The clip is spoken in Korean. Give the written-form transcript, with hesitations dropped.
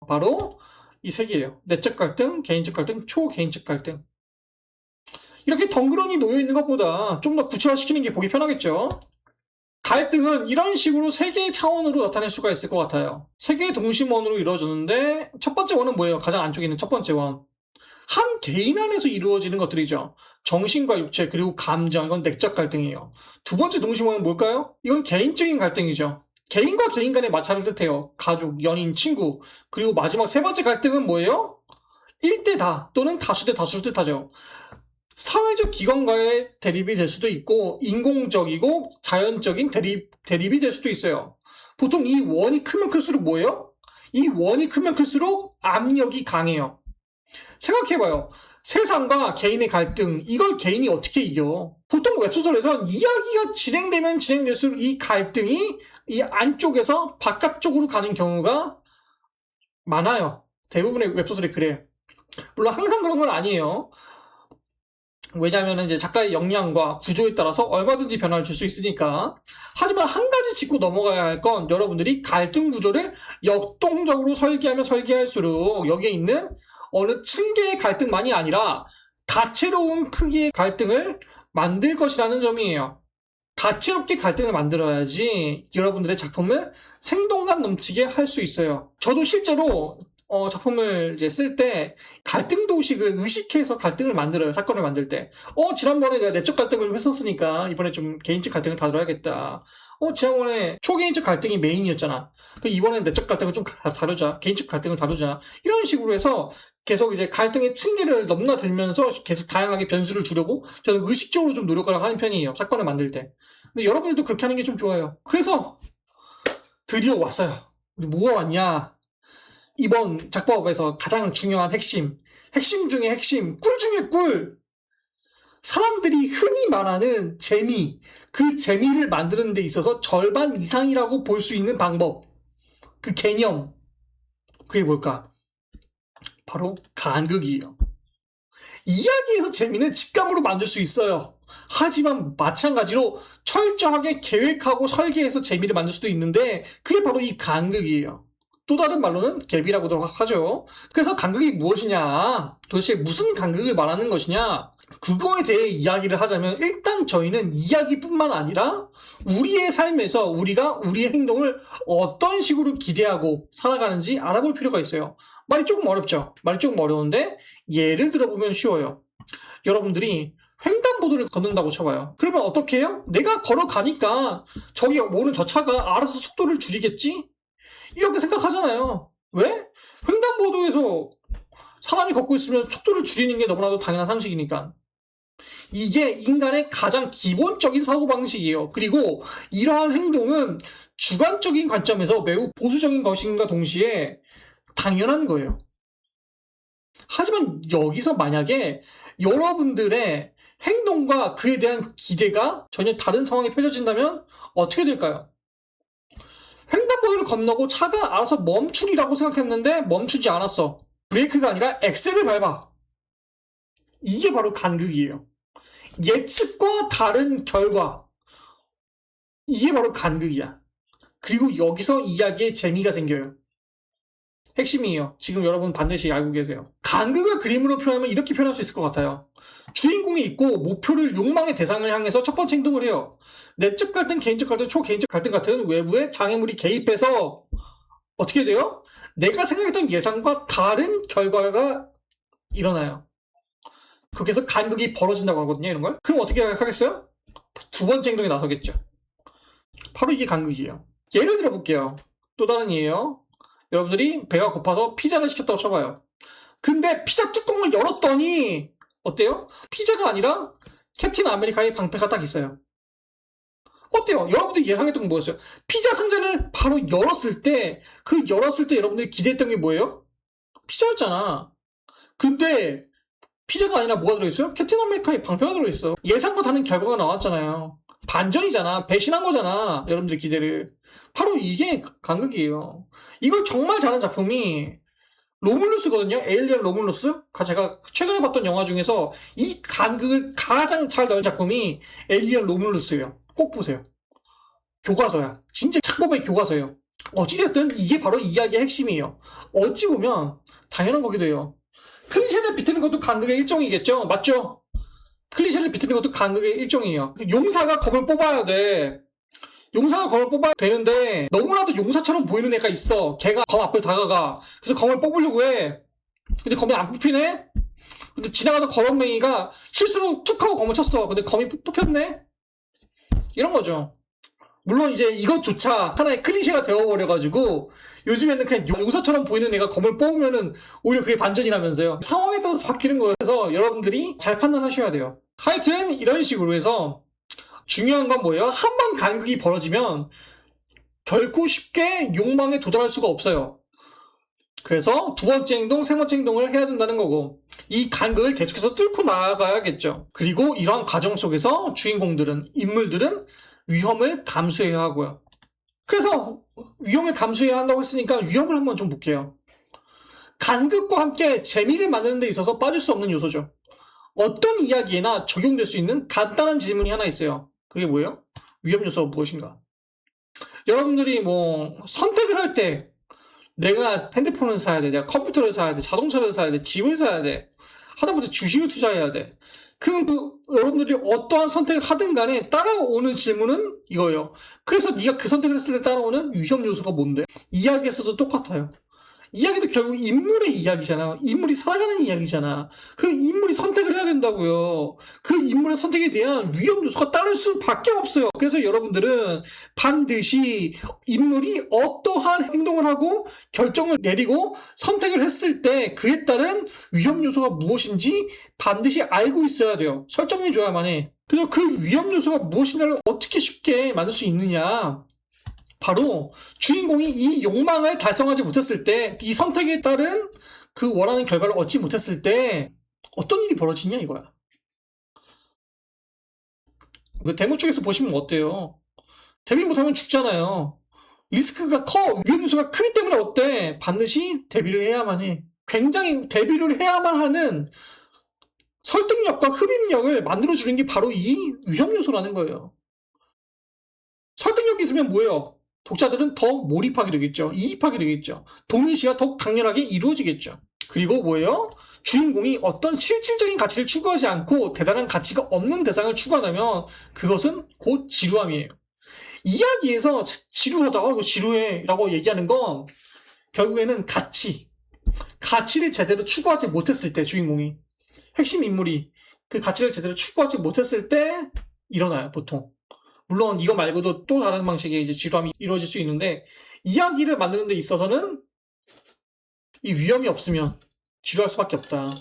바로 이 세 개예요. 내적 갈등, 개인적 갈등, 초개인적 갈등. 이렇게 덩그러니 놓여 있는 것보다 좀 더 구체화시키는 게 보기 편하겠죠. 갈등은 이런 식으로 세 개의 차원으로 나타낼 수가 있을 것 같아요. 세 개의 동심원으로 이루어졌는데 첫 번째 원은 뭐예요? 가장 안쪽에 있는 첫 번째 원. 한 개인 안에서 이루어지는 것들이죠. 정신과 육체 그리고 감정, 이건 내적 갈등이에요. 두 번째 동심원은 뭘까요? 이건 개인적인 갈등이죠. 개인과 개인 간의 마찰을 뜻해요. 가족, 연인, 친구. 그리고 마지막 세 번째 갈등은 뭐예요? 1대 다 또는 다수 대 다수를 뜻하죠. 사회적 기관과의 대립이 될 수도 있고 인공적이고 자연적인 대립이 될 수도 있어요. 보통 이 원이 크면 클수록 뭐예요? 이 원이 크면 클수록 압력이 강해요. 생각해봐요. 세상과 개인의 갈등, 이걸 개인이 어떻게 이겨? 보통 웹소설에선 이야기가 진행되면 진행될수록 이 갈등이 이 안쪽에서 바깥쪽으로 가는 경우가 많아요. 대부분의 웹소설이 그래요. 물론 항상 그런 건 아니에요. 왜냐하면 이제 작가의 역량과 구조에 따라서 얼마든지 변화를 줄 수 있으니까. 하지만 한 가지 짚고 넘어가야 할 건 여러분들이 갈등 구조를 역동적으로 설계하면 설계할수록 여기에 있는 어느 층계의 갈등만이 아니라 다채로운 크기의 갈등을 만들 것이라는 점이에요. 다채롭게 갈등을 만들어야지 여러분들의 작품을 생동감 넘치게 할 수 있어요. 저도 실제로 작품을 이제 쓸 때 갈등 도식을 의식해서 갈등을 만들어요. 사건을 만들 때. 지난번에 내가 내적 갈등을 좀 했었으니까 이번에 좀 개인적 갈등을 다뤄야겠다. 지난번에 초개인적 갈등이 메인이었잖아. 이번엔 내적 갈등을 좀 다루자. 개인적 갈등을 다루자. 이런 식으로 해서 계속 이제 갈등의 층계를 넘나들면서 계속 다양하게 변수를 주려고 저는 의식적으로 좀 노력을 하는 편이에요. 사건을 만들 때. 근데 여러분들도 그렇게 하는 게 좀 좋아요. 그래서 드디어 왔어요. 뭐가 왔냐? 이번 작법에서 가장 중요한 핵심 중에 핵심, 꿀 중에 꿀. 사람들이 흔히 말하는 재미, 그 재미를 만드는 데 있어서 절반 이상이라고 볼 수 있는 방법, 그 개념, 그게 뭘까? 바로 간극이에요. 이야기에서 재미는 직감으로 만들 수 있어요. 하지만 마찬가지로 철저하게 계획하고 설계해서 재미를 만들 수도 있는데 그게 바로 이 간극이에요. 또 다른 말로는 갭이라고도 하죠. 그래서 간극이 무엇이냐? 도대체 무슨 간극을 말하는 것이냐? 그거에 대해 이야기를 하자면 일단 저희는 이야기뿐만 아니라 우리의 삶에서 우리가 우리의 행동을 어떤 식으로 기대하고 살아가는지 알아볼 필요가 있어요. 말이 조금 어렵죠? 말이 조금 어려운데 예를 들어보면 쉬워요. 여러분들이 횡단보도를 걷는다고 쳐봐요. 그러면 어떻게 해요? 내가 걸어가니까 저기 오는 저 차가 알아서 속도를 줄이겠지? 이렇게 생각하잖아요. 왜? 횡단보도에서 사람이 걷고 있으면 속도를 줄이는 게 너무나도 당연한 상식이니까. 이게 인간의 가장 기본적인 사고방식이에요. 그리고 이러한 행동은 주관적인 관점에서 매우 보수적인 것인가 동시에 당연한 거예요. 하지만 여기서 만약에 여러분들의 행동과 그에 대한 기대가 전혀 다른 상황에 펼쳐진다면 어떻게 될까요? 횡단보도를 건너고 차가 알아서 멈추리라고 생각했는데 멈추지 않았어. 브레이크가 아니라 엑셀을 밟아. 이게 바로 간극이에요. 예측과 다른 결과. 이게 바로 간극이야. 그리고 여기서 이야기에 재미가 생겨요. 핵심이에요. 지금 여러분 반드시 알고 계세요. 간극을 그림으로 표현하면 이렇게 표현할 수 있을 것 같아요. 주인공이 있고 목표를 욕망의 대상을 향해서 첫 번째 행동을 해요. 내적 갈등, 개인적 갈등, 초개인적 갈등 같은 외부의 장애물이 개입해서 어떻게 돼요? 내가 생각했던 예상과 다른 결과가 일어나요. 거기서 간극이 벌어진다고 하거든요. 이런 걸. 그럼 어떻게 하겠어요? 두 번째 행동에 나서겠죠. 바로 이게 간극이에요. 예를 들어볼게요. 또 다른 예예요. 여러분들이 배가 고파서 피자를 시켰다고 쳐봐요. 근데 피자 뚜껑을 열었더니 어때요? 피자가 아니라 캡틴 아메리카의 방패가 딱 있어요. 어때요? 여러분들이 예상했던 건 뭐였어요? 피자 상자를 바로 열었을 때 여러분들이 기대했던 게 뭐예요? 피자였잖아. 근데 피자가 아니라 뭐가 들어있어요? 캡틴 아메리카의 방패가 들어있어. 예상과 다른 결과가 나왔잖아요. 반전이잖아. 배신한 거잖아. 여러분들 기대를. 바로 이게 간극이에요. 이걸 정말 잘하는 작품이 로물루스거든요. 에일리언 로물루스. 제가 최근에 봤던 영화 중에서 이 간극을 가장 잘 넣은 작품이 에일리언 로물루스예요. 꼭 보세요. 교과서야. 진짜 작법의 교과서예요. 어찌됐든 이게 바로 이야기의 핵심이에요. 어찌 보면 당연한 거기도 해요. 클리셰를 비트는 것도 간극의 일종이겠죠? 맞죠? 클리셰를 비트는 것도 간극의 일종이에요. 용사가 검을 뽑아야 돼. 용사가 검을 뽑아야 되는데 너무나도 용사처럼 보이는 애가 있어. 걔가 검 앞에 다가가. 그래서 검을 뽑으려고 해. 근데 검이 안 뽑히네? 근데 지나가던 검은맹이가 실수로 툭 하고 검을 쳤어. 근데 검이 뽑혔네? 이런 거죠. 물론 이제 이것조차 하나의 클리셰가 되어버려가지고 요즘에는 그냥 용사처럼 보이는 애가 검을 뽑으면은 오히려 그게 반전이라면서요. 상황에 따라서 바뀌는 거예요. 그래서 여러분들이 잘 판단하셔야 돼요. 하여튼 이런 식으로 해서 중요한 건 뭐예요? 한 번 간극이 벌어지면 결코 쉽게 욕망에 도달할 수가 없어요. 그래서 두 번째 행동, 세 번째 행동을 해야 된다는 거고 이 간극을 계속해서 뚫고 나아가야겠죠. 그리고 이러한 과정 속에서 주인공들은, 인물들은 위험을 감수해야 하고요. 그래서 위험을 감수해야 한다고 했으니까 위험을 한번 좀 볼게요. 간극과 함께 재미를 만드는 데 있어서 빠질 수 없는 요소죠. 어떤 이야기에나 적용될 수 있는 간단한 질문이 하나 있어요. 그게 뭐예요? 위험 요소가 무엇인가? 여러분들이 뭐 선택을 할 때 내가 핸드폰을 사야 돼, 내가 컴퓨터를 사야 돼, 자동차를 사야 돼, 집을 사야 돼, 하다못해 주식을 투자해야 돼. 그럼 여러분들이 어떠한 선택을 하든 간에 따라오는 질문은 이거예요. 그래서 네가 그 선택을 했을 때 따라오는 위험 요소가 뭔데? 이야기에서도 똑같아요. 이야기도 결국 인물의 이야기잖아. 인물이 살아가는 이야기잖아. 그 인물이 선택을 해야 된다고요. 그 인물의 선택에 대한 위험 요소가 따를 수밖에 없어요. 그래서 여러분들은 반드시 인물이 어떠한 행동을 하고 결정을 내리고 선택을 했을 때 그에 따른 위험 요소가 무엇인지 반드시 알고 있어야 돼요. 설정해줘야만 해. 그래서 그 위험 요소가 무엇인가를 어떻게 쉽게 만들 수 있느냐. 바로 주인공이 이 욕망을 달성하지 못했을 때, 이 선택에 따른 그 원하는 결과를 얻지 못했을 때 어떤 일이 벌어지냐 이거야. 그 데모 쪽에서 보시면 어때요? 데뷔 못하면 죽잖아요. 리스크가 커. 위험 요소가 크기 때문에 어때? 반드시 데뷔를 해야만 해. 굉장히 데뷔를 해야만 하는 설득력과 흡입력을 만들어주는 게 바로 이 위험 요소라는 거예요. 설득력이 있으면 뭐예요? 독자들은 더 몰입하게 되겠죠. 이입하게 되겠죠. 동의시가 더 강렬하게 이루어지겠죠. 그리고 뭐예요? 주인공이 어떤 실질적인 가치를 추구하지 않고 대단한 가치가 없는 대상을 추구한다면 그것은 곧 지루함이에요. 이야기에서 지루하다, 이거 지루해 라고 얘기하는 건 결국에는 가치를 제대로 추구하지 못했을 때 주인공이, 핵심 인물이 그 가치를 제대로 추구하지 못했을 때 일어나요, 보통. 물론 이거 말고도 또 다른 방식의 이제 지루함이 이루어질 수 있는데 이야기를 만드는 데 있어서는 이 위험이 없으면 지루할 수밖에 없다.